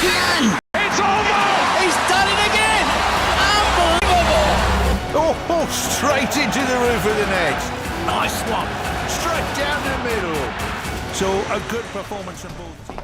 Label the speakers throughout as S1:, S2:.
S1: Kylian!
S2: It's over!
S1: He's done it again! Unbelievable!
S3: Oh, straight into the roof of the net.
S1: Nice one.
S3: Straight down the middle. So, a good performance from both teams.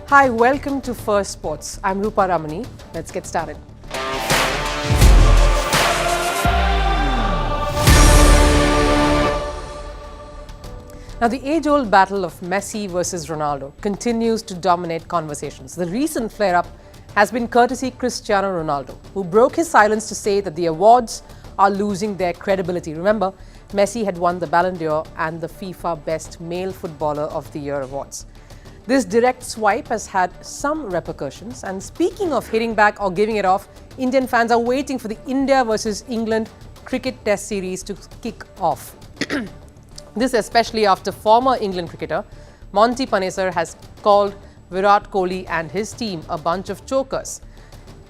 S4: Hi, welcome to Firstpost. I'm Rupha Ramani. Let's get started. Now, the age-old battle of Messi versus Ronaldo continues to dominate conversations. The recent flare-up has been courtesy Cristiano Ronaldo, who broke his silence to say that the awards are losing their credibility. Remember, Messi had won the Ballon d'Or and the FIFA Best Male Footballer of the Year awards. This direct swipe has had some repercussions. And speaking of hitting back or giving it off, Indian fans are waiting for the India versus England cricket test series to kick off. This especially after former England cricketer Monty Panesar has called Virat Kohli and his team a bunch of chokers,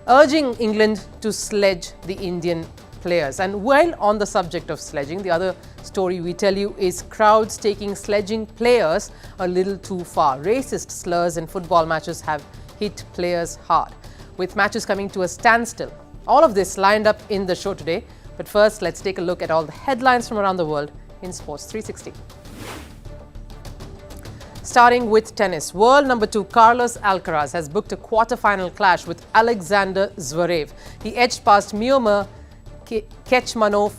S4: urging England to sledge the Indian players. And while on the subject of sledging, the other story we tell you is crowds taking sledging players a little too far. Racist slurs in football matches have hit players hard, with matches coming to a standstill. All of this lined up in the show today. But first, let's take a look at all the headlines from around the world in Sports 360. Starting with tennis, world number 2 Carlos Alcaraz has booked a quarter-final clash with Alexander Zverev. He edged past Miomir Kecmanov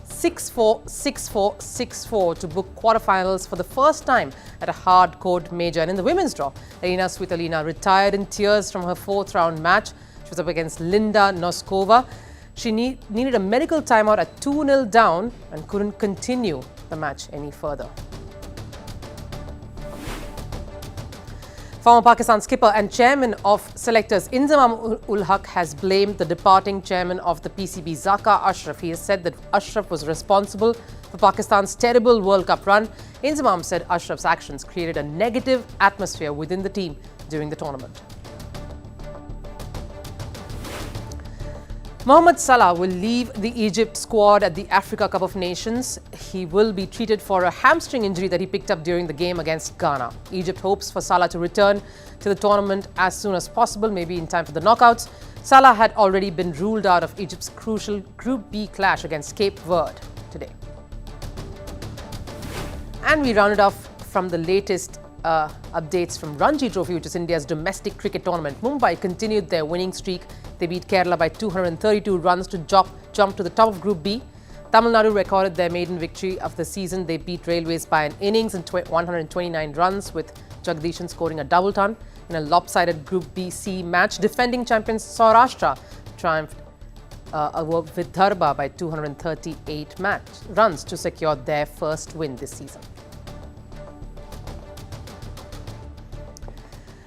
S4: 6-4, 6-4, 6-4 to book quarterfinals for the first time at a hard-court major. And in the women's draw, Elina Svitolina retired in tears from her 4th-round match. She was up against Linda Noskova. She needed a medical timeout at 2-0 down and couldn't continue the match any further. Former Pakistan skipper and chairman of selectors Inzamam-ul-Haq has blamed the departing chairman of the PCB, Zaka Ashraf. He has said that Ashraf was responsible for Pakistan's terrible World Cup run. Inzamam said Ashraf's actions created a negative atmosphere within the team during the tournament. Mohamed Salah will leave the Egypt squad at the Africa Cup of Nations. He will be treated for a hamstring injury that he picked up during the game against Ghana. Egypt hopes for Salah to return to the tournament as soon as possible, maybe in time for the knockouts. Salah had already been ruled out of Egypt's crucial Group B clash against Cape Verde today. And we rounded off from the latest updates from Ranji Trophy, which is India's domestic cricket tournament. Mumbai continued their winning streak. They beat Kerala by 232 runs to jump to the top of Group B. Tamil Nadu recorded their maiden victory of the season. They beat Railways by an innings and 129 runs, with Jagdishan scoring a double ton. In a lopsided Group B-C match, defending champions Saurashtra triumphed over Vidarbha by 238 runs to secure their first win this season.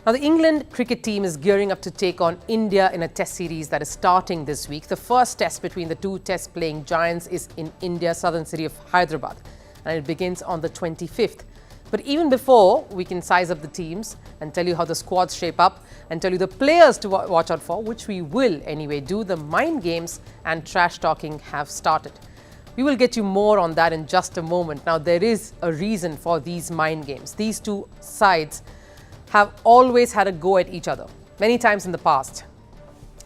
S4: Now, the England cricket team is gearing up to take on India in a test series that is starting this week. The first test between the two test-playing giants is in India's southern city of Hyderabad, and it begins on the 25th. But even before we can size up the teams and tell you how the squads shape up and tell you the players to watch out for, which we will anyway do, the mind games and trash talking have started. We will get you more on that in just a moment. Now, there is a reason for these mind games. These two sides have always had a go at each other, many times in the past.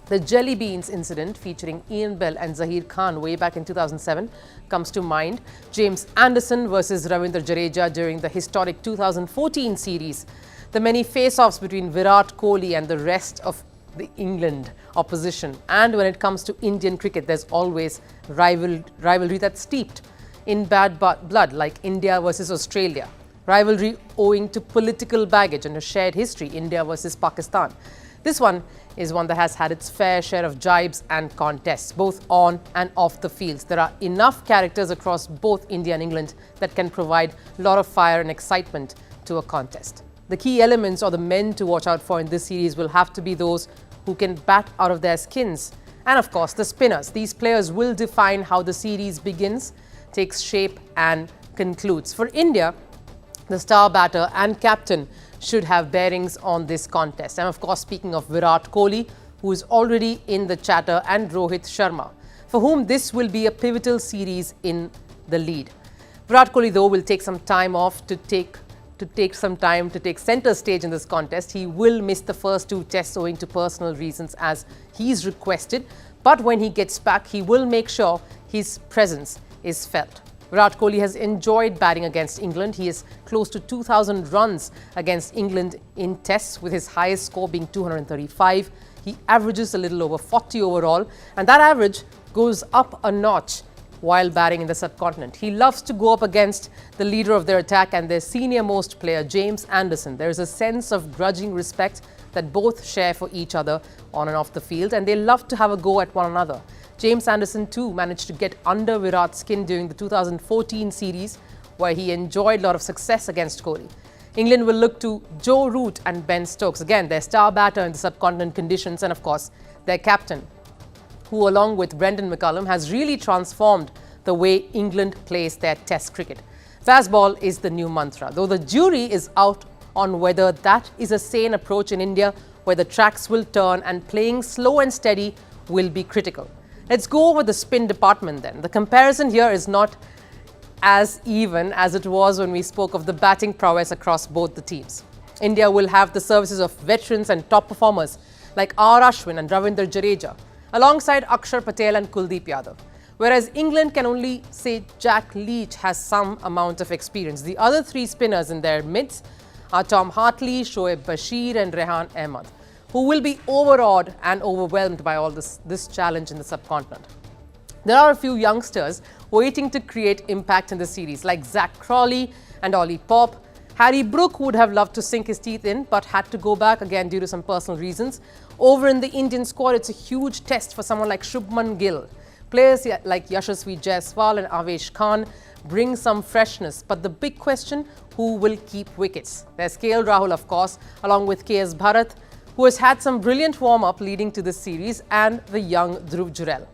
S4: The Jelly Beans incident featuring Ian Bell and Zahir Khan way back in 2007 comes to mind. James Anderson versus Ravindra Jadeja during the historic 2014 series. The many face-offs between Virat Kohli and the rest of the England opposition. And when it comes to Indian cricket, there's always rivalry that's steeped in bad blood, like India versus Australia. Rivalry owing to political baggage and a shared history, India versus Pakistan. This one is one that has had its fair share of jibes and contests, both on and off the fields. There are enough characters across both India and England that can provide a lot of fire and excitement to a contest. The key elements or the men to watch out for in this series will have to be those who can bat out of their skins. And of course, the spinners. These players will define how the series begins, takes shape and concludes. For India, the star batter and captain should have bearings on this contest. And of course, speaking of Virat Kohli, who is already in the chatter, and Rohit Sharma, for whom this will be a pivotal series in the lead. Virat Kohli, though, will take some time off to take to take some time to take centre stage in this contest. He will miss the first 2 tests owing to personal reasons as he's requested. But when he gets back, he will make sure his presence is felt. Virat Kohli has enjoyed batting against England. He is close to 2,000 runs against England in tests, with his highest score being 235. He averages a little over 40 overall, and that average goes up a notch while batting in the subcontinent. He loves to go up against the leader of their attack and their senior-most player, James Anderson. There is a sense of grudging respect that both share for each other on and off the field, and they love to have a go at one another. James Anderson too managed to get under Virat's skin during the 2014 series, where he enjoyed a lot of success against Kohli. England will look to Joe Root and Ben Stokes, again their star batter in the subcontinent conditions, and of course their captain, who along with Brendan McCullum has really transformed the way England plays their test cricket. Fast ball is the new mantra, though the jury is out on whether that is a sane approach in India, where the tracks will turn and playing slow and steady will be critical. Let's go over the spin department then. The comparison here is not as even as it was when we spoke of the batting prowess across both the teams. India will have the services of veterans and top performers like R. Ashwin and Ravindra Jadeja, alongside Akshar Patel and Kuldeep Yadav. Whereas England can only say Jack Leach has some amount of experience. The other 3 spinners in their midst are Tom Hartley, Shoaib Bashir and Rehan Ahmed, who will be overawed and overwhelmed by all this challenge in the subcontinent. There are a few youngsters waiting to create impact in the series, like Zach Crawley and Ollie Pope. Harry Brook would have loved to sink his teeth in, but had to go back again due to some personal reasons. Over in the Indian squad, it's a huge test for someone like Shubman Gill. Players like Yashasvi Jaiswal and Avesh Khan bring some freshness, but the big question, who will keep wickets? There's KL Rahul, of course, along with KS Bharat, who has had some brilliant warm-up leading to this series, and the young Dhruv Jurel.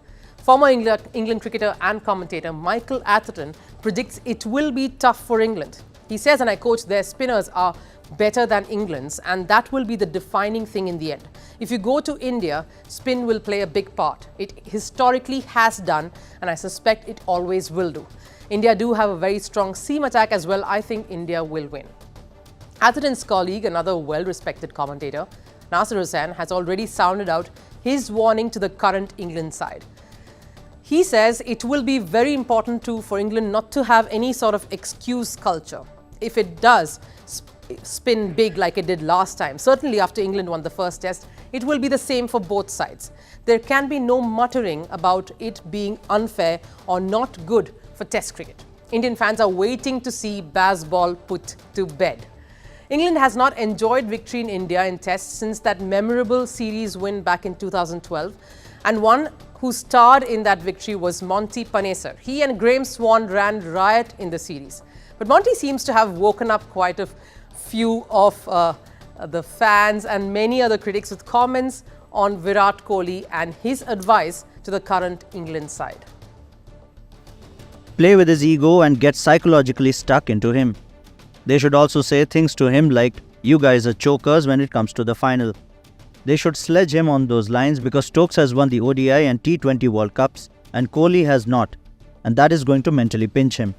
S4: Former England cricketer and commentator Michael Atherton predicts it will be tough for England. He says, and I quote, their spinners are better than England's, and that will be the defining thing in the end. If you go to India, spin will play a big part. It historically has done, and I suspect it always will do. India do have a very strong seam attack as well. I think India will win. Atherton's colleague, another well-respected commentator, Nasser Hussain, has already sounded out his warning to the current England side. He says it will be very important too for England not to have any sort of excuse culture. If it does spin big like it did last time, certainly after England won the first test, it will be the same for both sides. There can be no muttering about it being unfair or not good for test cricket. Indian fans are waiting to see baseball put to bed. England has not enjoyed victory in India in tests since that memorable series win back in 2012, and one who starred in that victory was Monty Panesar. He and Graham Swan ran riot in the series. But Monty seems to have woken up quite a few of the fans and many other critics with comments on Virat Kohli and his advice to the current England side.
S2: Play with his ego and get psychologically stuck into him. They should also say things to him like, you guys are chokers when it comes to the final. They should sledge him on those lines because Stokes has won the ODI and T20 World Cups and Kohli has not, and that is going to mentally pinch him.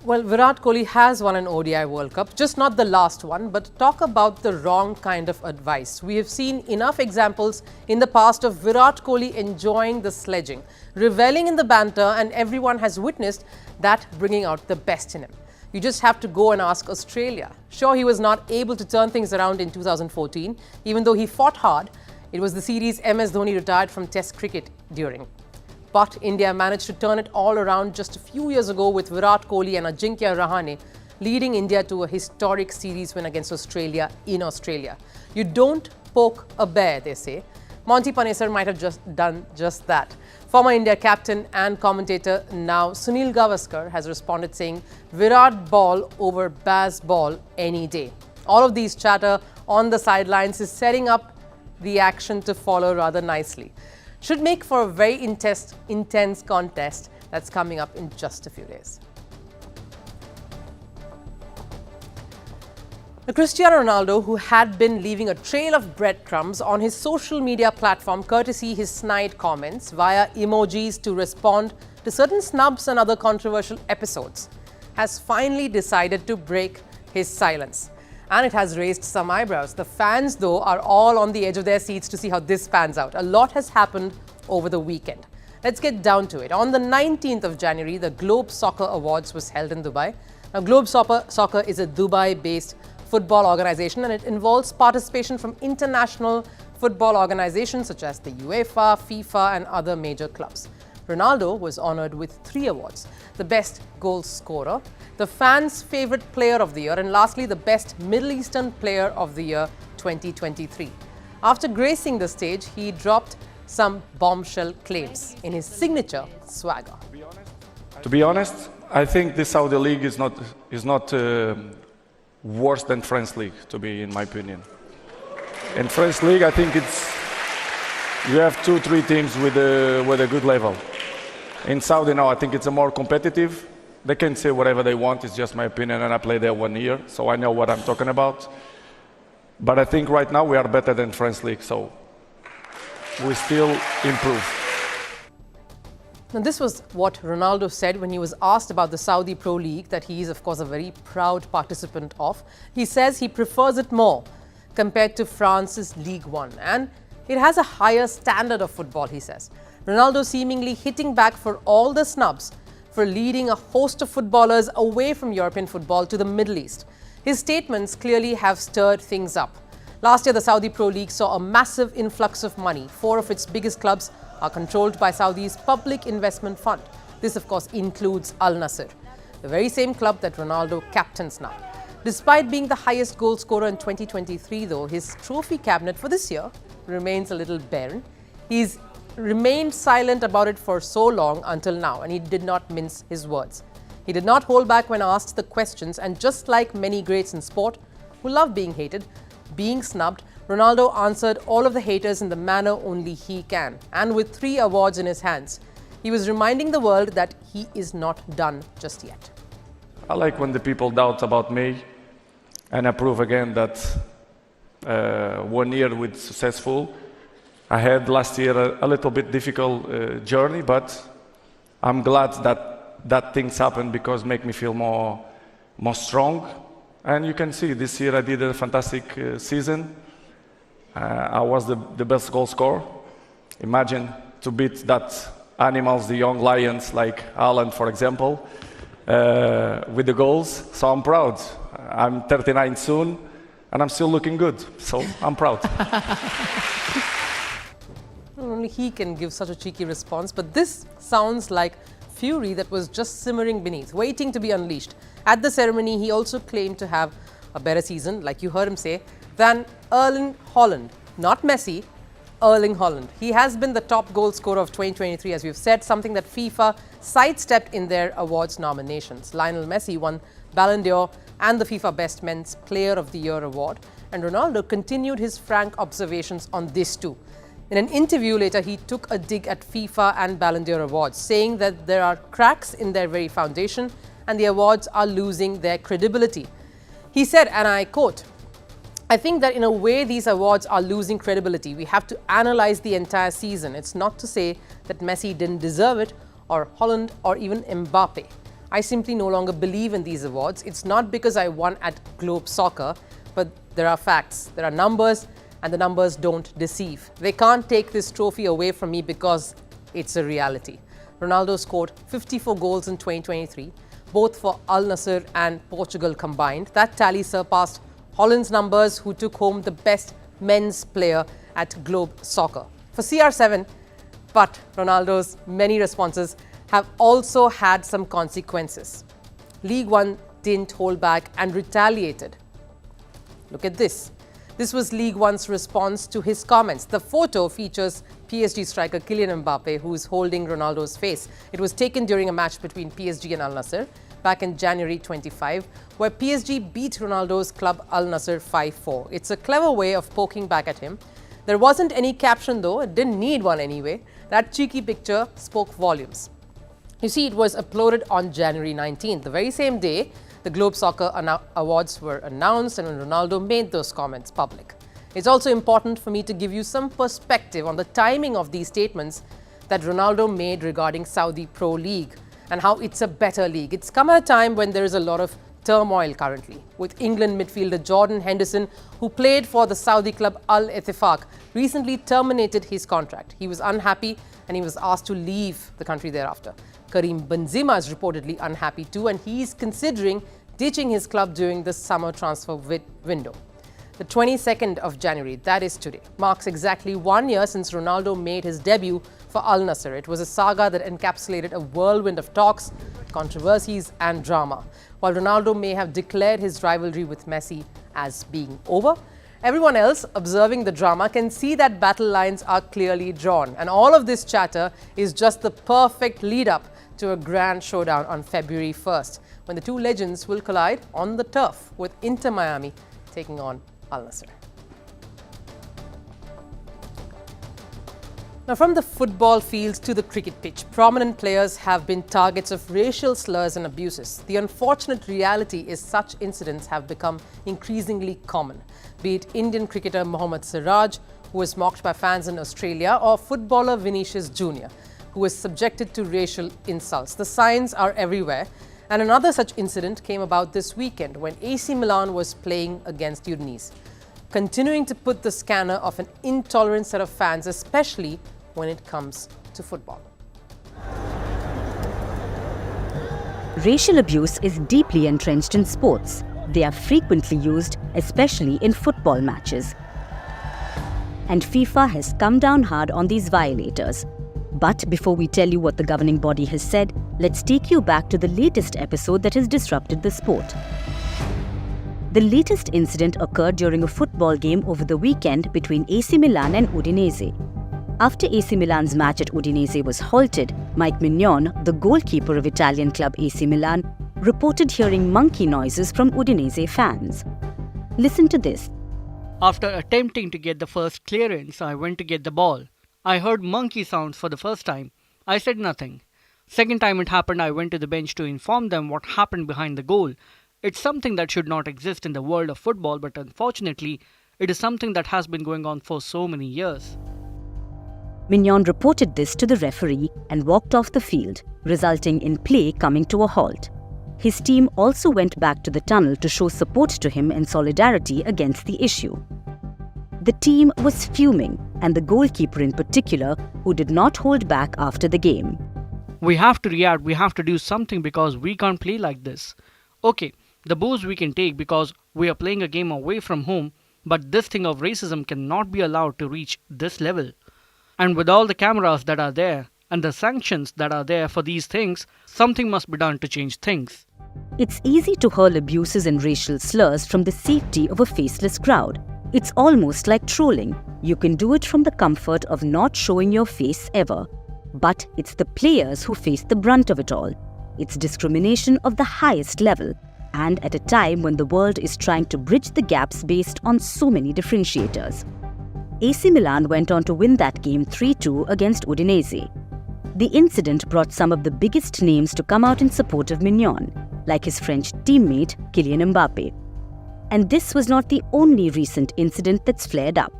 S4: Well, Virat Kohli has won an ODI World Cup, just not the last one, but talk about the wrong kind of advice. We have seen enough examples in the past of Virat Kohli enjoying the sledging, reveling in the banter, and everyone has witnessed that bringing out the best in him. You just have to go and ask Australia. Sure, he was not able to turn things around in 2014, even though he fought hard. It was the series MS Dhoni retired from Test cricket during. But India managed to turn it all around just a few years ago with Virat Kohli and Ajinkya Rahane leading India to a historic series win against Australia in Australia. You don't poke a bear, they say. Monty Panesar might have just done just that. Former India captain and commentator now Sunil Gavaskar has responded saying, Virat ball over Baz ball any day. All of these chatter on the sidelines is setting up the action to follow rather nicely. Should make for a very intense contest that's coming up in just a few days. Cristiano Ronaldo, who had been leaving a trail of breadcrumbs on his social media platform courtesy his snide comments via emojis to respond to certain snubs and other controversial episodes, has finally decided to break his silence. And it has raised some eyebrows. The fans, though, are all on the edge of their seats to see how this pans out. A lot has happened over the weekend. Let's get down to it. On the 19th of January, the Globe Soccer Awards was held in Dubai. Now, Globe Soccer is a Dubai-based football organization, and it involves participation from international football organizations such as the UEFA, FIFA, and other major clubs. Ronaldo was honored with 3 awards: the best goal scorer, the fans' favorite player of the year, and lastly, the best Middle Eastern player of the year 2023. After gracing the stage, he dropped some bombshell claims in his signature swagger.
S5: To be honest, I think this Saudi league is not worse than French league, to be in my opinion. In French league, I think you have 2-3 teams with a good level. In Saudi now, I think it's a more competitive. They can say whatever they want. It's just my opinion, and I played there 1 year, so I know what I'm talking about. But I think right now we are better than French league, so we still improve.
S4: Now, this was what Ronaldo said when he was asked about the Saudi Pro League that he is, of course, a very proud participant of. He says he prefers it more compared to France's Ligue 1, and it has a higher standard of football, he says. Ronaldo seemingly hitting back for all the snubs for leading a host of footballers away from European football to the Middle East. His statements clearly have stirred things up. Last year, the Saudi Pro League saw a massive influx of money. 4 of its biggest clubs are controlled by Saudi's public investment fund. This, of course, includes Al-Nassr, the very same club that Ronaldo captains now. Despite being the highest goal scorer in 2023, though, his trophy cabinet for this year remains a little barren. He's remained silent about it for so long until now, and he did not mince his words. He did not hold back when asked the questions, and just like many greats in sport who love being hated, being snubbed, Ronaldo answered all of the haters in the manner only he can. And with 3 awards in his hands, he was reminding the world that he is not done just yet.
S5: I like when the people doubt about me, and I prove again that 1 year with successful. I had last year a little bit difficult journey, but I'm glad that things happened because make me feel more strong. And you can see this year I did a fantastic season. I was the best goal scorer. Imagine to beat that animals, the young lions like Haaland, for example, with the goals. So I'm proud. I'm 39 soon, and I'm still looking good. So I'm proud.
S4: Only he can give such a cheeky response, but this sounds like fury that was just simmering beneath, waiting to be unleashed. At the ceremony, he also claimed to have a better season, like you heard him say, than Erling Haaland. Not Messi, Erling Haaland. He has been the top goal scorer of 2023, as we've said, something that FIFA sidestepped in their awards nominations. Lionel Messi won Ballon d'Or and the FIFA Best Men's Player of the Year award, and Ronaldo continued his frank observations on this too. In an interview later, he took a dig at FIFA and Ballon d'Or awards, saying that there are cracks in their very foundation and the awards are losing their credibility. He said, and I quote, "I think that in a way these awards are losing credibility. We have to analyze the entire season. It's not to say that Messi didn't deserve it, or Haaland, or even Mbappe. I simply no longer believe in these awards. It's not because I won at Globe Soccer, but there are facts, there are numbers, and the numbers don't deceive. They can't take this trophy away from me because it's a reality." Ronaldo scored 54 goals in 2023, both for Al-Nassr and Portugal combined. That tally surpassed Haaland's numbers, who took home the best men's player at Globe Soccer. For CR7, but Ronaldo's many responses have also had some consequences. League One didn't hold back and retaliated. Look at this. This was League One's response to his comments. The photo features PSG striker Kylian Mbappa, who is holding Ronaldo's face. It was taken during a match between PSG and Al-Nassr back in January 25, where PSG beat Ronaldo's club Al-Nassr 5-4. It's a clever way of poking back at him. There wasn't any caption though, it didn't need one anyway. That cheeky picture spoke volumes. You see, it was uploaded on January 19th, the very same day the Globe Soccer Awards were announced and when Ronaldo made those comments public. It's also important for me to give you some perspective on the timing of these statements that Ronaldo made regarding Saudi Pro League and how it's a better league. It's come at a time when there is a lot of turmoil currently, with England midfielder Jordan Henderson, who played for the Saudi club Al-Ittifaq, recently terminated his contract. He was unhappy and he was asked to leave the country thereafter. Karim Benzema is reportedly unhappy too, and he is considering ditching his club during the summer transfer window. The 22nd of January, that is today, marks exactly 1 year since Ronaldo made his debut for Al-Nassr. It was a saga that encapsulated a whirlwind of talks, controversies and drama. While Ronaldo may have declared his rivalry with Messi as being over, everyone else observing the drama can see that battle lines are clearly drawn. And all of this chatter is just the perfect lead-up to a grand showdown on February 1st, when the two legends will collide on the turf, with Inter Miami taking on Al-Nassr. Now, from the football fields to the cricket pitch, prominent players have been targets of racial slurs and abuses. The unfortunate reality is such incidents have become increasingly common, be it Indian cricketer Mohammad Siraj, who was mocked by fans in Australia, or footballer Vinicius Junior, who was subjected to racial insults. The signs are everywhere. And another such incident came about this weekend when AC Milan was playing against Udinese, continuing to put the scanner of an intolerant set of fans, especially when it comes to football.
S6: Racial abuse is deeply entrenched in sports. They are frequently used, especially in football matches. And FIFA has come down hard on these violators. But before we tell you what the governing body has said, let's take you back to the latest episode that has disrupted the sport. The latest incident occurred during a football game over the weekend between AC Milan and Udinese. After AC Milan's match at Udinese was halted, Mike Mignon, the goalkeeper of Italian club AC Milan, reported hearing monkey noises from Udinese fans. Listen to this.
S7: After attempting to get the first clearance, I went to get the ball. I heard monkey sounds for the first time. I said nothing. Second time it happened, I went to the bench to inform them what happened behind the goal. It's something that should not exist in the world of football, but unfortunately, it is something that has been going on for so many years.
S6: Mignon reported this to the referee and walked off the field, resulting in play coming to a halt. His team also went back to the tunnel to show support to him in solidarity against the issue. The team was fuming, and the goalkeeper in particular, who did not hold back after the game.
S7: We have to react, we have to do something because we can't play like this. Okay, the boos we can take because we are playing a game away from home, but this thing of racism cannot be allowed to reach this level. And with all the cameras that are there and the sanctions that are there for these things, something must be done to change things.
S6: It's easy to hurl abuses and racial slurs from the safety of a faceless crowd. It's almost like trolling. You can do it from the comfort of not showing your face ever. But it's the players who face the brunt of it all. It's discrimination of the highest level, and at a time when the world is trying to bridge the gaps based on so many differentiators. AC Milan went on to win that game 3-2 against Udinese. The incident brought some of the biggest names to come out in support of Mignon, like his French teammate Kylian Mbappa. And this was not the only recent incident that's flared up.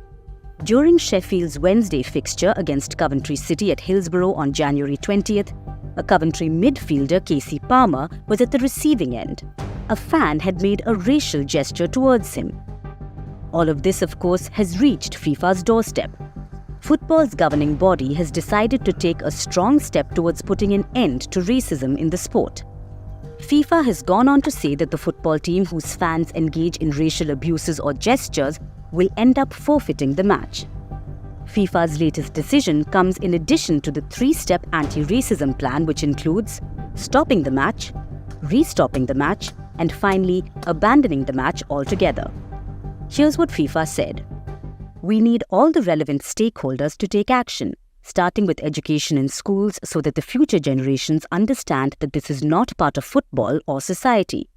S6: During Sheffield's Wednesday fixture against Coventry City at Hillsborough on January 20th, a Coventry midfielder, Casey Palmer, was at the receiving end. A fan had made a racial gesture towards him. All of this, of course, has reached FIFA's doorstep. Football's governing body has decided to take a strong step towards putting an end to racism in the sport. FIFA has gone on to say that the football team whose fans engage in racial abuses or gestures will end up forfeiting the match. FIFA's latest decision comes in addition to the 3-step anti-racism plan, which includes stopping the match, restopping the match, and finally abandoning the match altogether. Here's what FIFA said. We need all the relevant stakeholders to take action, starting with education in schools so that the future generations understand that this is not part of football or society.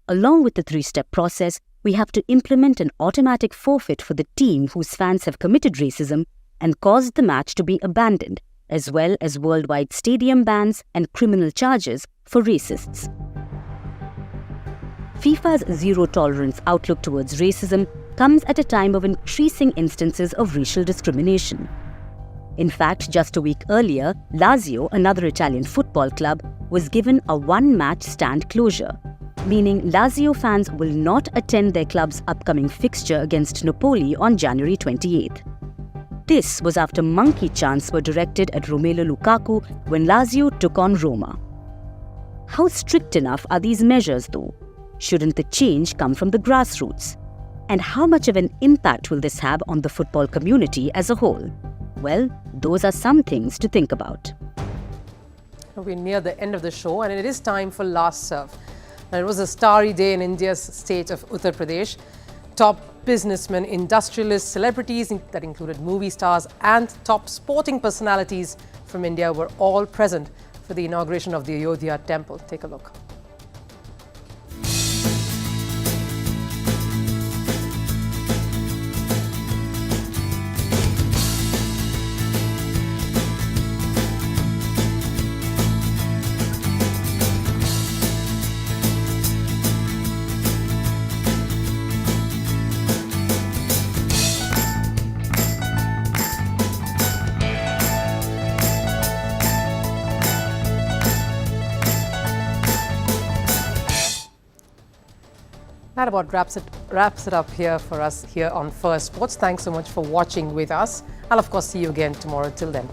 S6: Along with the 3-step process, we have to implement an automatic forfeit for the team whose fans have committed racism and caused the match to be abandoned, as well as worldwide stadium bans and criminal charges for racists. FIFA's zero-tolerance outlook towards racism comes at a time of increasing instances of racial discrimination. In fact, just a week earlier, Lazio, another Italian football club, was given a 1-match stand closure. meaning Lazio fans will not attend their club's upcoming fixture against Napoli on January 28th. This was after monkey chants were directed at Romelu Lukaku when Lazio took on Roma. How strict enough are these measures though? Shouldn't the change come from the grassroots? And how much of an impact will this have on the football community as a whole? Well, those are some things to think about.
S4: We're near the end of the show and it is time for Last Serve. Now, it was a starry day in India's state of Uttar Pradesh. Top businessmen, industrialists, celebrities that included movie stars and top sporting personalities from India were all present for the inauguration of the Ayodhya temple. Take a look. That about wraps it up here for us here on Firstpost. Thanks so much for watching with us. I'll of course see you again tomorrow. Till then.